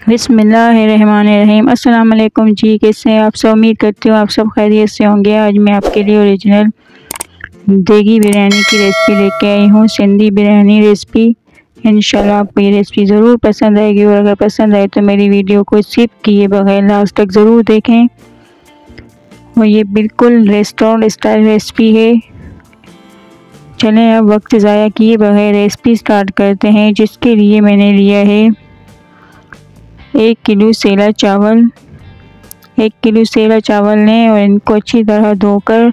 बिस्मिल्लाहिर्रहमानिर्रहीम। अस्सलाम वालेकुम जी, कैसे हैं आप सब? उम्मीद करती हूँ आप सब खैरियत से होंगे। आज मैं आपके लिए ओरिजिनल देगी बिरयानी की रेसिपी लेके आई हूँ, सिंधी बिरयानी रेसिपी। इंशाल्लाह आपको ये रेसिपी ज़रूर पसंद आएगी और अगर पसंद आए तो मेरी वीडियो को स्किप किए बगैर लास्ट तक ज़रूर देखें। और ये बिल्कुल रेस्टोरेंट स्टाइल रेसिपी है। चलें अब वक्त ज़ाया किए बगैर रेसिपी स्टार्ट करते हैं। जिसके लिए मैंने लिया है 1 किलो सेला चावल। 1 किलो सेला चावल लें और इनको अच्छी तरह धोकर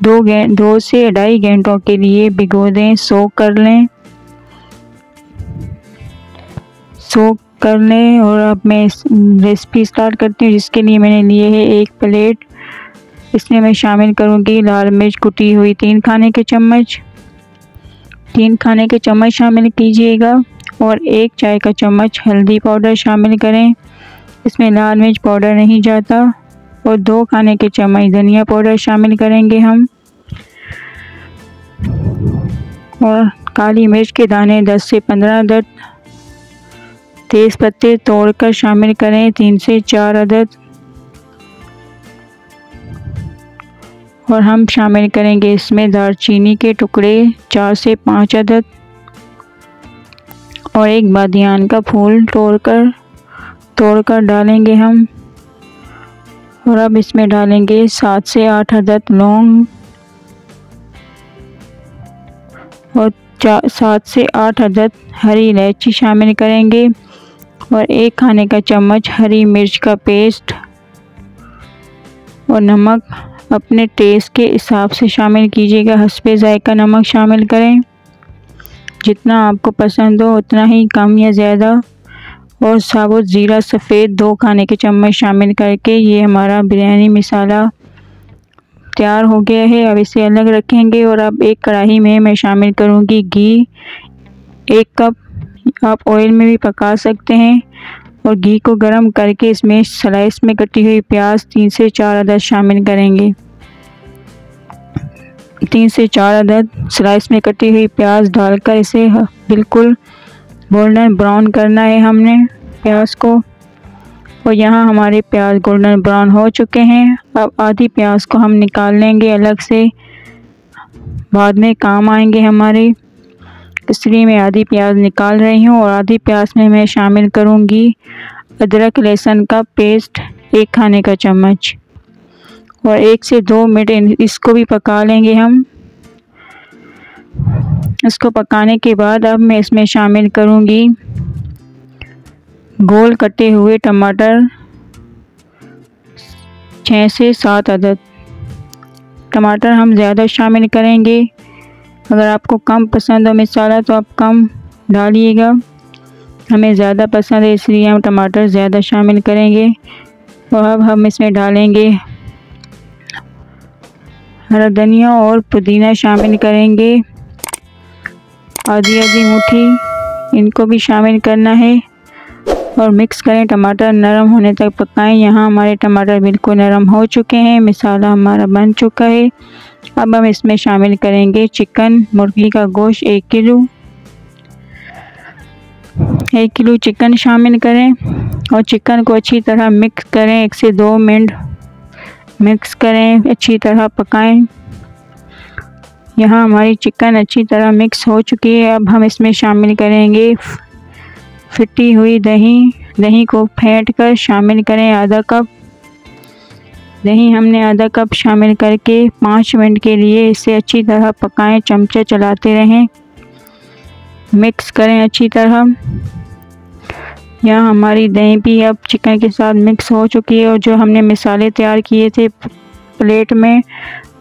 2 से 2.5 घंटों के लिए भिगो दें, सोक कर लें। और अब मैं रेसिपी स्टार्ट करती हूँ। जिसके लिए मैंने लिए है 1 प्लेट। इसमें मैं शामिल करूँगी लाल मिर्च कुटी हुई 3 खाने के चम्मच। 3 खाने के चम्मच शामिल कीजिएगा और 1 चाय का चम्मच हल्दी पाउडर शामिल करें। इसमें लाल मिर्च पाउडर नहीं जाता। और 2 खाने के चम्मच धनिया पाउडर शामिल करेंगे हम। और काली मिर्च के दाने 10 से 15 अदद। तेज़ पत्ते तोड़कर शामिल करें 3 से 4 अदद। और हम शामिल करेंगे इसमें दालचीनी के टुकड़े 4 से 5 अदद और 1 बादियान का फूल तोड़कर डालेंगे हम। और अब इसमें डालेंगे 7 से 8 अदद लौंग और 7 से 8 अदद हरी इलायची शामिल करेंगे। और 1 खाने का चम्मच हरी मिर्च का पेस्ट और नमक अपने टेस्ट के हिसाब से शामिल कीजिएगा। हस्बे जायका नमक शामिल करें, जितना आपको पसंद हो उतना ही, कम या ज़्यादा। और साबुत ज़ीरा सफ़ेद 2 खाने के चम्मच शामिल करके ये हमारा बिरयानी मसाला तैयार हो गया है। अब इसे अलग रखेंगे। और अब एक कढ़ाई में मैं शामिल करूँगी घी 1 कप। आप ऑयल में भी पका सकते हैं। और घी को गर्म करके इसमें स्लाइस में कटी हुई प्याज 3 से 4 अदद शामिल करेंगे। 3 से 4 अदद स्लाइस में कटी हुई प्याज डालकर इसे बिल्कुल गोल्डन ब्राउन करना है हमने प्याज को। और यहाँ हमारे प्याज गोल्डन ब्राउन हो चुके हैं। अब आधी प्याज को हम निकाल लेंगे अलग से, बाद में काम आएंगे हमारे, इसलिए मैं आधी प्याज निकाल रही हूँ। और आधी प्याज में मैं शामिल करूँगी अदरक लहसुन का पेस्ट 1 खाने का चम्मच। और 1 से 2 मिनट इसको भी पका लेंगे हम। इसको पकाने के बाद अब मैं इसमें शामिल करूँगी गोल कटे हुए टमाटर 6 से 7 अदद। टमाटर हम ज़्यादा शामिल करेंगे। अगर आपको कम पसंद हो मसाला तो आप कम डालिएगा। हमें ज़्यादा पसंद है इसलिए हम टमाटर ज़्यादा शामिल करेंगे। और अब हम इसमें डालेंगे हरा धनिया और पुदीना शामिल करेंगे, आधी मुट्ठी, इनको भी शामिल करना है। और मिक्स करें, टमाटर नरम होने तक पकाएं। यहाँ हमारे टमाटर बिल्कुल नरम हो चुके हैं, मसाला हमारा बन चुका है। अब हम इसमें शामिल करेंगे चिकन, मुर्गी का गोश्त 1 किलो। 1 किलो चिकन शामिल करें और चिकन को अच्छी तरह मिक्स करें। 1 से 2 मिनट मिक्स करें, अच्छी तरह पकाएं। यहाँ हमारी चिकन अच्छी तरह मिक्स हो चुकी है। अब हम इसमें शामिल करेंगे फिटी हुई दही को फेंट कर शामिल करें आधा कप। दही हमने आधा कप शामिल करके 5 मिनट के लिए इसे अच्छी तरह पकाएं, चमचा चलाते रहें, मिक्स करें अच्छी तरह। यहाँ हमारी दही भी अब चिकन के साथ मिक्स हो चुकी है। और जो हमने मसाले तैयार किए थे प्लेट में,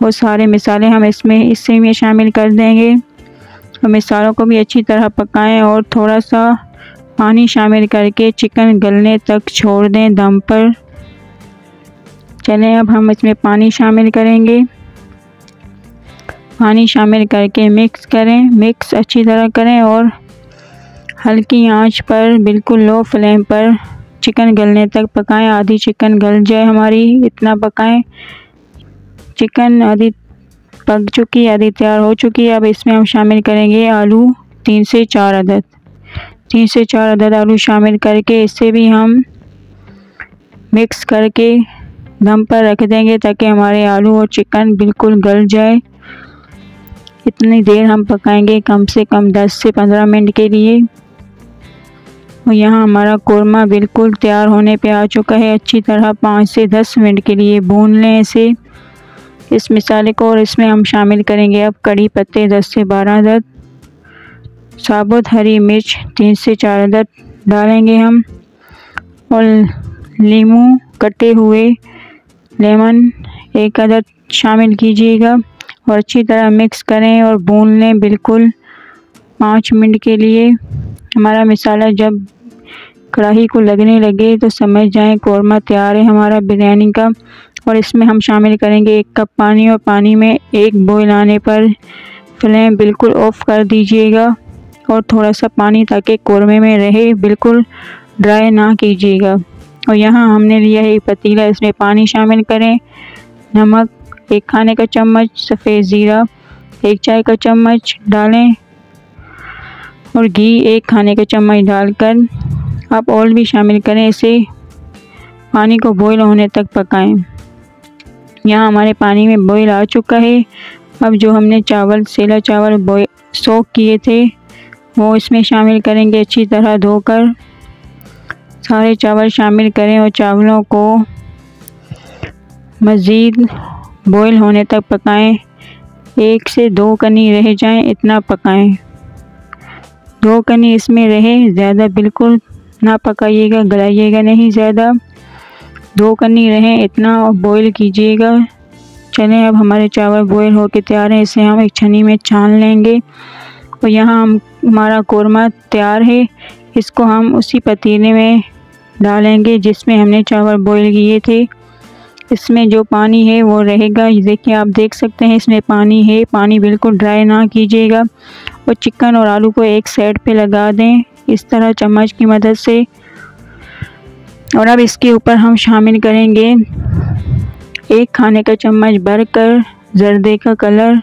वो सारे मसाले हम इससे में शामिल कर देंगे। और मसालों को भी अच्छी तरह पकाएं और थोड़ा सा पानी शामिल करके चिकन गलने तक छोड़ दें दम पर। चलें अब हम इसमें पानी शामिल करेंगे। पानी शामिल करके मिक्स करें, मिक्स अच्छी तरह करें और हल्की आंच पर बिल्कुल लो फ्लेम पर चिकन गलने तक पकाएं। आधी चिकन गल जाए हमारी, इतना पकाएं। चिकन आधी पक चुकी, आधी तैयार हो चुकी है। अब इसमें हम शामिल करेंगे आलू 3 से 4 अदद। 3 से 4 अदद आलू शामिल करके इसे भी हम मिक्स करके दम पर रख देंगे ताकि हमारे आलू और चिकन बिल्कुल गल जाए। इतनी देर हम पकाएंगे, कम से कम 10 से 15 मिनट के लिए। और यहाँ हमारा कोरमा बिल्कुल तैयार होने पे आ चुका है। अच्छी तरह 5 से 10 मिनट के लिए भून लें इस मसाले को। और इसमें हम शामिल करेंगे अब कड़ी पत्ते 10 से 12 अदद, साबुत हरी मिर्च 3 से 4 अदद डालेंगे हम, और नींबू कटे हुए लेमन 1 अदद शामिल कीजिएगा। और अच्छी तरह मिक्स करें और भून लें बिल्कुल 5 मिनट के लिए। हमारा मसाला जब कढ़ाई को लगने लगे तो समझ जाएं कोरमा तैयार है हमारा बिरयानी का। और इसमें हम शामिल करेंगे 1 कप पानी, और पानी में 1 बॉयल आने पर फ्लेम बिल्कुल ऑफ कर दीजिएगा। और थोड़ा सा पानी ताकि कोरमे में रहे, बिल्कुल ड्राई ना कीजिएगा। और यहाँ हमने लिया है एक पतीला, इसमें पानी शामिल करें, नमक 1 खाने का चम्मच, सफ़ेद ज़ीरा 1 चाय का चम्मच डालें, और घी 1 खाने का चम्मच डालकर आप ऑयल भी शामिल करें। इसे पानी को बॉईल होने तक पकाएं। यहाँ हमारे पानी में बॉईल आ चुका है। अब जो हमने सेला चावल सोक किए थे वो इसमें शामिल करेंगे। अच्छी तरह धोकर सारे चावल शामिल करें और चावलों को मज़ीद बॉईल होने तक पकाएं। 1 से 2 कनी रह जाएं, इतना पकाएं। 2 कनी इसमें रहे, ज़्यादा बिल्कुल ना पकाइएगा, गलाइएगा नहीं ज़्यादा। 2 कनी रहें, इतना बॉईल कीजिएगा। चलें, अब हमारे चावल बॉईल होके तैयार हैं। इसे हम एक छन्नी में छान लेंगे। और यहाँ हमारा कोरमा तैयार है। इसको हम उसी पतीले में डालेंगे जिसमें हमने चावल बॉईल किए थे। इसमें जो पानी है वो रहेगा, देखिए आप देख सकते हैं इसमें पानी है। पानी बिल्कुल ड्राई ना कीजिएगा। और चिकन और आलू को एक साइड पे लगा दें इस तरह चम्मच की मदद से। और अब इसके ऊपर हम शामिल करेंगे 1 खाने का चम्मच भरकर जर्दे का कलर।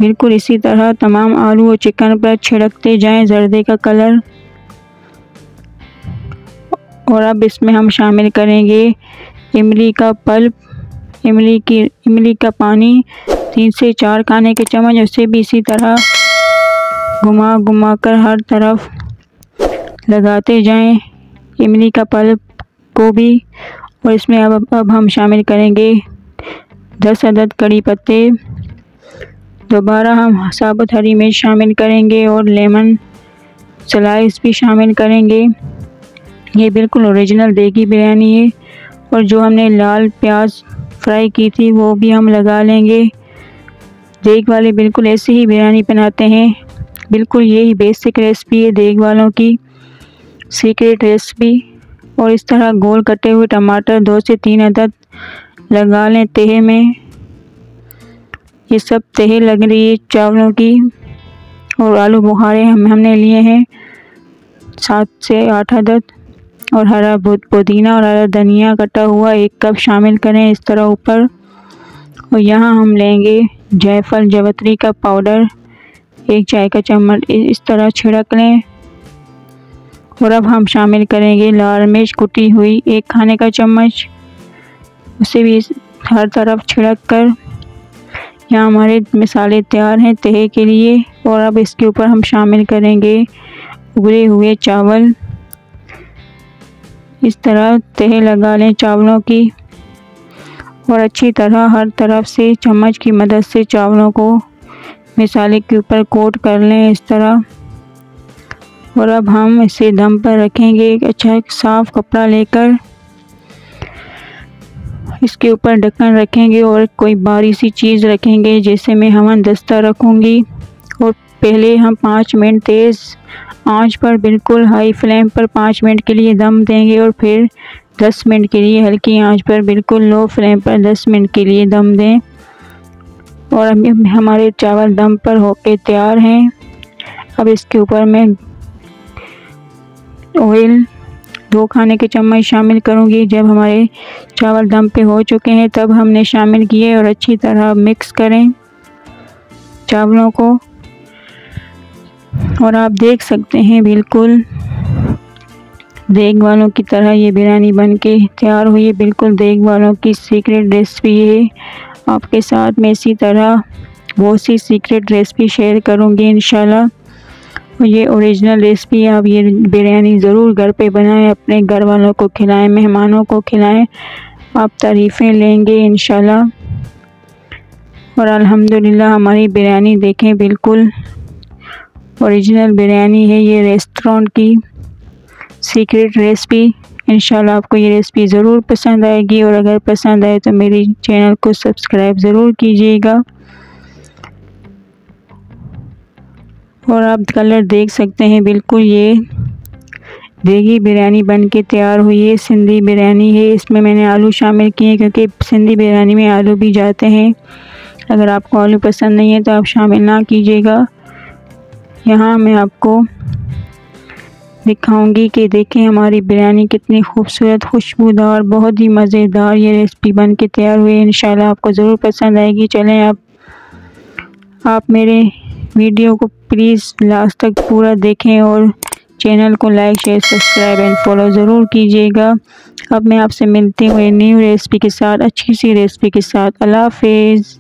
बिल्कुल इसी तरह तमाम आलू और चिकन पर छिड़कते जाएं जर्दे का कलर। और अब इसमें हम शामिल करेंगे इमली का पल्प, इमली का पानी 3 से 4 खाने के चम्मच। उसे भी इसी तरह घुमा कर हर तरफ लगाते जाएं इमली का पल्प को भी। और इसमें अब हम शामिल करेंगे 10 अदद कड़ी पत्ते। दोबारा हम साबुत हरी मिर्च शामिल करेंगे और लेमन स्लाइस भी शामिल करेंगे। ये बिल्कुल ओरिजिनल देगी बिरयानी है। और जो हमने लाल प्याज फ्राई की थी वो भी हम लगा लेंगे। देग वाले बिल्कुल ऐसे ही बिरयानी बनाते हैं। बिल्कुल यही बेसिक रेसिपी है देग वालों की, सीक्रेट रेसिपी। और इस तरह गोल कटे हुए टमाटर 2 से 3 अदद लगा लें तहे में। ये सब तहे लग रही है चावलों की। और आलू बुखारे हमने लिए हैं 7 से 8 अदद। और हरा पुदीना और हरा धनिया कटा हुआ 1 कप शामिल करें इस तरह ऊपर। और यहाँ हम लेंगे जायफल जावित्री का पाउडर 1 चाय का चम्मच, इस तरह छिड़क लें। और अब हम शामिल करेंगे लाल मिर्च कुटी हुई 1 खाने का चम्मच, उसे भी हर तरफ छिड़क कर। यहाँ हमारे मसाले तैयार हैं तहे के लिए। और अब इसके ऊपर हम शामिल करेंगे उबले हुए चावल। इस तरह तहे लगा लें चावलों की। और अच्छी तरह हर तरफ से चम्मच की मदद से चावलों को मसाले के ऊपर कोट कर लें इस तरह। और अब हम इसे दम पर रखेंगे। एक अच्छा साफ़ कपड़ा लेकर इसके ऊपर ढक्कन रखेंगे और कोई बारीक सी चीज़ रखेंगे जैसे मैं हमन दस्ता रखूँगी। और पहले हम 5 मिनट तेज़ आंच पर बिल्कुल हाई फ्लेम पर 5 मिनट के लिए दम देंगे। और फिर 10 मिनट के लिए हल्की आंच पर बिल्कुल लो फ्लेम पर 10 मिनट के लिए दम दें। और अब हमारे चावल दम पर होके तैयार हैं। अब इसके ऊपर मैं ऑयल 2 खाने के चम्मच शामिल करूंगी। जब हमारे चावल दम पे हो चुके हैं तब हमने शामिल किए। और अच्छी तरह मिक्स करें चावलों को। और आप देख सकते हैं बिल्कुल देग वालों की तरह ये बिरयानी बन के तैयार हुई है। बिल्कुल देग वालों की सीक्रेट रेसिपी है। आपके साथ मैं इसी तरह बहुत सी सीक्रेट रेसिपी शेयर करूँगी इंशाल्लाह। ये ओरिजिनल रेसिपी, आप ये बिरयानी ज़रूर घर पे बनाएं, अपने घर वालों को खिलाएं, मेहमानों को खिलाएं, आप तारीफ़ें लेंगे इंशाल्लाह। और अल्हम्दुलिल्लाह हमारी बिरयानी देखें बिल्कुल ओरिजिनल बिरयानी है। ये रेस्टोरेंट की सीक्रेट रेसिपी। इंशाल्लाह आपको ये रेसिपी ज़रूर पसंद आएगी, और अगर पसंद आए तो मेरी चैनल को सब्सक्राइब ज़रूर कीजिएगा। और आप कलर देख सकते हैं बिल्कुल ये देगी बिरयानी बन के तैयार हुई है। सिंधी बिरयानी है, इसमें मैंने आलू शामिल किए क्योंकि सिंधी बिरयानी में आलू भी जाते हैं। अगर आपको आलू पसंद नहीं है तो आप शामिल ना कीजिएगा। यहाँ मैं आपको दिखाऊंगी कि देखें हमारी बिरयानी कितनी खूबसूरत, खुशबूदार, बहुत ही मज़ेदार ये रेसिपी बन के तैयार हुई है। इंशाल्लाह आपको ज़रूर पसंद आएगी। चलें आप मेरे वीडियो को प्लीज़ लास्ट तक पूरा देखें और चैनल को like, share, subscribe and follow ज़रूर कीजिएगा। अब मैं आपसे मिलती हूँ न्यू रेसिपी के साथ, अच्छी सी रेसिपी के साथ। अल्लाह हाफिज़।